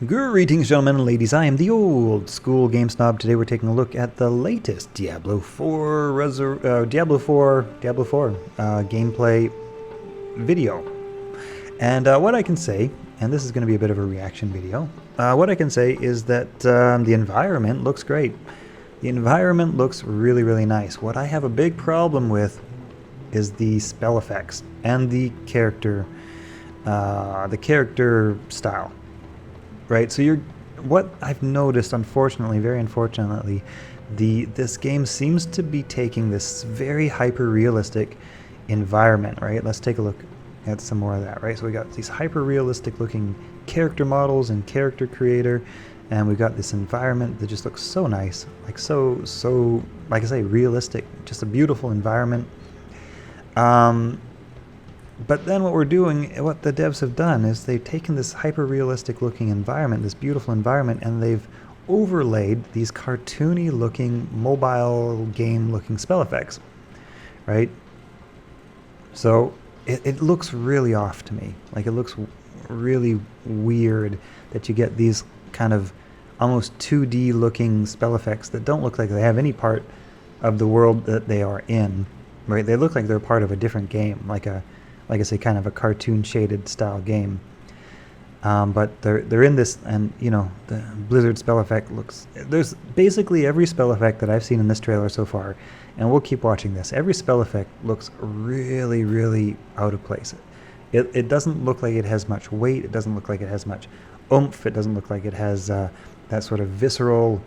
Greetings, gentlemen and ladies. I am the old school game snob. Today we're taking a look at the latest Diablo 4 gameplay video. And what I can say, and this is going to be a bit of a reaction video, what I can say is that the environment looks great. The environment looks really, really nice. What I have a big problem with is the spell effects and the character style. Right, so what I've noticed, unfortunately, very unfortunately, this game seems to be taking this very hyper-realistic environment, right? Let's take a look at some more of that, right? So we got these hyper-realistic looking character models and character creator, and we've got this environment that just looks so nice, like so, like I say, realistic, just a beautiful environment. But then what the devs have done is they've taken this hyper-realistic looking environment, this beautiful environment, and they've overlaid these cartoony looking, mobile game looking spell effects, right? So it looks really off to me. Like, it looks really weird that you get these kind of almost 2D looking spell effects that don't look like they have any part of the world that they are in, right? They look like they're part of a different game, like I say, kind of a cartoon shaded style game. But they're in this, and you know, the Blizzard spell effect there's basically every spell effect that I've seen in this trailer so far, and we'll keep watching this. Every spell effect looks really, really out of place. It doesn't look like it has much weight. It doesn't look like it has much oomph. It doesn't look like it has that sort of visceral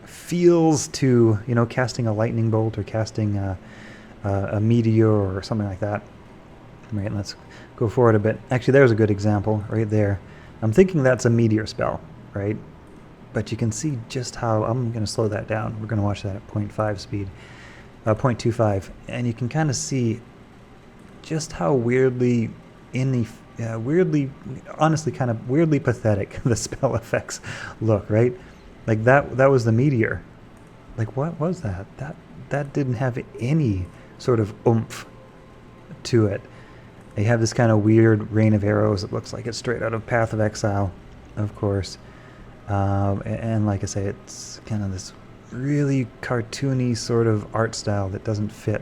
feels to, you know, casting a lightning bolt or casting a meteor or something like that. Right, let's go forward a bit. Actually, there's a good example right there. I'm thinking that's a meteor spell, right? But you can see just how, I'm going to slow that down. We're going to watch that at 0.5 speed, 0.25. And you can kind of see just how weirdly, honestly, kind of weirdly pathetic the spell effects look, right? Like that was the meteor. Like, what was that? That didn't have any sort of oomph to it. They have this kind of weird rain of arrows. It looks like it's straight out of Path of Exile, of course. And like I say, it's kind of this really cartoony sort of art style that doesn't fit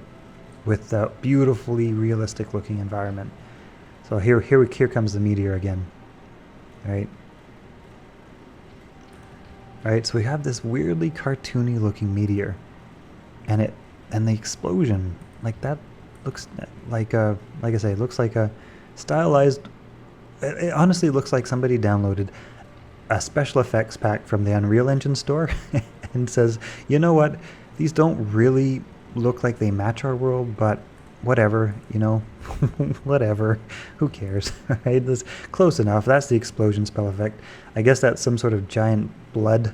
with the beautifully realistic looking environment. So here comes the meteor again. All right, so we have this weirdly cartoony looking meteor, and the explosion, like that, looks like I say, it looks like a stylized. It honestly looks like somebody downloaded a special effects pack from the Unreal Engine store and says, you know what, these don't really look like they match our world, but whatever, you know, whatever, who cares, right? That's close enough. That's the explosion spell effect. I guess that's some sort of giant blood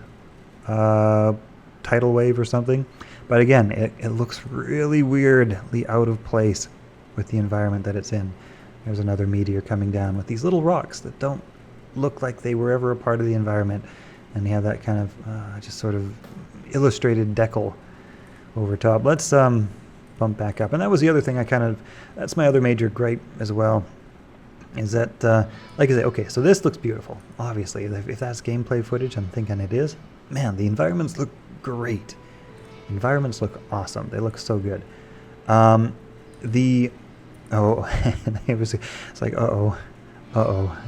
tidal wave or something. But again, it looks really weirdly out of place with the environment that it's in. There's another meteor coming down with these little rocks that don't look like they were ever a part of the environment. And you have that kind of just sort of illustrated decal over top. Let's bump back up. And that was the other thing that's my other major gripe as well, is that, like I say, okay, so this looks beautiful. Obviously, if that's gameplay footage, I'm thinking it is. Man, the environments look great. Environments look awesome. They look so good. It's like,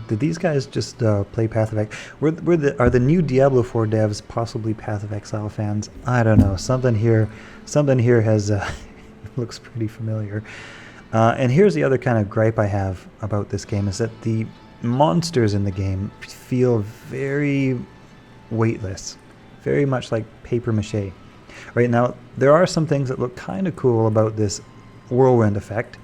did these guys just play Path of Exile? Are the new Diablo 4 devs possibly Path of Exile fans? I don't know. Something here has looks pretty familiar. And here's the other kind of gripe I have about this game, is that the monsters in the game feel very weightless, very much like paper mache. Right, now, there are some things that look kind of cool about this whirlwind effect,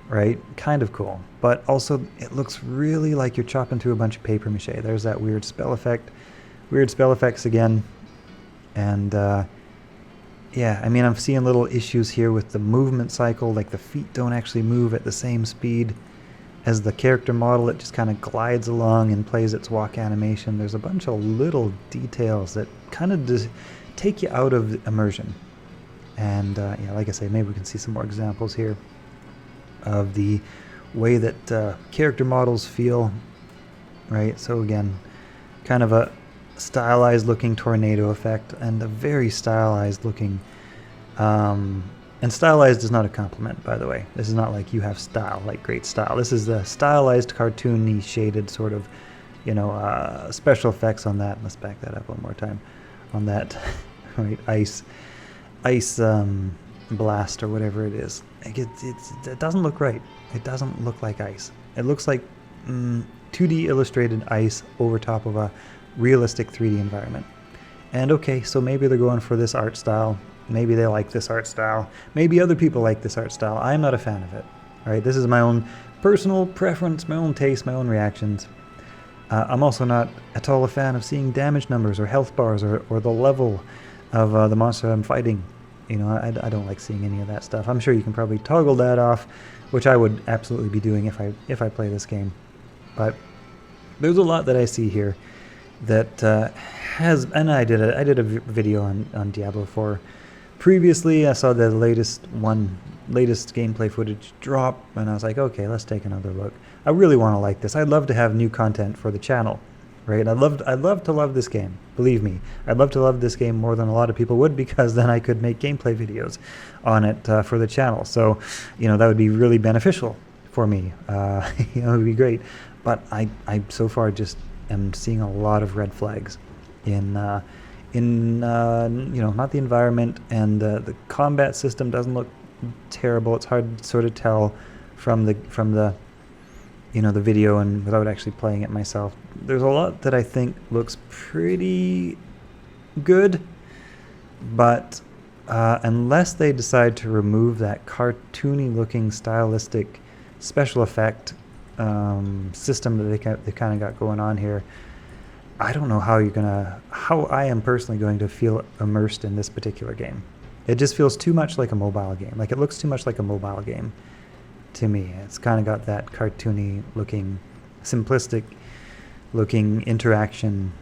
right? Kind of cool. But also, it looks really like you're chopping through a bunch of paper mache. There's that weird spell effect. Weird spell effects again. And, yeah, I mean, I'm seeing little issues here with the movement cycle. Like, the feet don't actually move at the same speed as the character model. It just kind of glides along and plays its walk animation. There's a bunch of little details that kind of just take you out of immersion. And yeah, like I say, maybe we can see some more examples here of the way that character models feel, right? So again, kind of a stylized looking tornado effect and a very stylized looking and stylized is not a compliment, by the way. This is not like you have style, like great style. This is the stylized, cartoony, shaded sort of, special effects on that. Let's back that up one more time. On that, right, ice blast or whatever it is. It doesn't look right. It doesn't look like ice. It looks like 2D illustrated ice over top of a realistic 3D environment. And okay, so maybe they're going for this art style. Maybe they like this art style. Maybe other people like this art style. I'm not a fan of it. All right, this is my own personal preference, my own taste, my own reactions. I'm also not at all a fan of seeing damage numbers or health bars or the level of the monster I'm fighting. I don't like seeing any of that stuff. I'm sure you can probably toggle that off, which I would absolutely be doing if I play this game. But there's a lot that I see here that and I did a video on Diablo 4 previously. I saw the latest gameplay footage drop, and I was like, okay, let's take another look. I really want to like this. I'd love to have new content for the channel, right? I'd love to love this game. Believe me, I'd love to love this game more than a lot of people would, because then I could make gameplay videos on it for the channel. So, that would be really beneficial for me. It would be great. But I so far just am seeing a lot of red flags in not the environment, and the combat system doesn't look terrible. It's hard to sort of tell from the the video and without actually playing it myself. There's a lot that I think looks pretty good, but unless they decide to remove that cartoony looking stylistic special effect system that they kind of got going on here, I don't know how I am personally going to feel immersed in this particular game. It just feels too much like a mobile game. Like, it looks too much like a mobile game to me. It's kind of got that cartoony looking, simplistic looking interaction,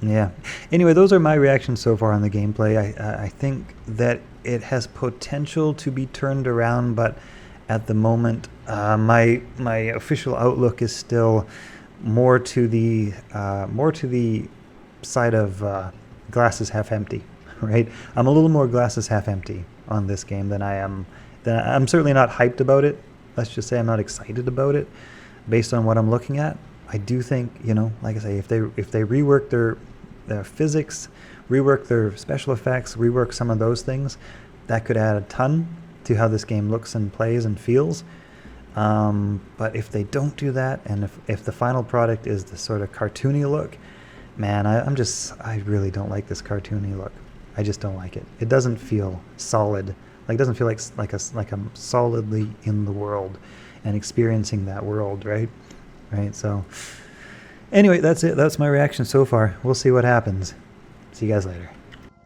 yeah. Anyway, those are my reactions so far on the gameplay. I think that it has potential to be turned around, but at the moment, my official outlook is still more to the side of glasses half empty, right? I'm a little more glasses half empty on this game than I am. I'm certainly not hyped about it. Let's just say I'm not excited about it, based on what I'm looking at. I do think, like I say, if they rework their physics, rework their special effects, rework some of those things, that could add a ton to how this game looks and plays and feels. But if they don't do that, and if the final product is the sort of cartoony look, man, I really don't like this cartoony look. I just don't like it. It doesn't feel solid. Like, it doesn't feel like I'm solidly in the world and experiencing that world, right? Right. So anyway, that's it. That's my reaction so far. We'll see what happens. See you guys later.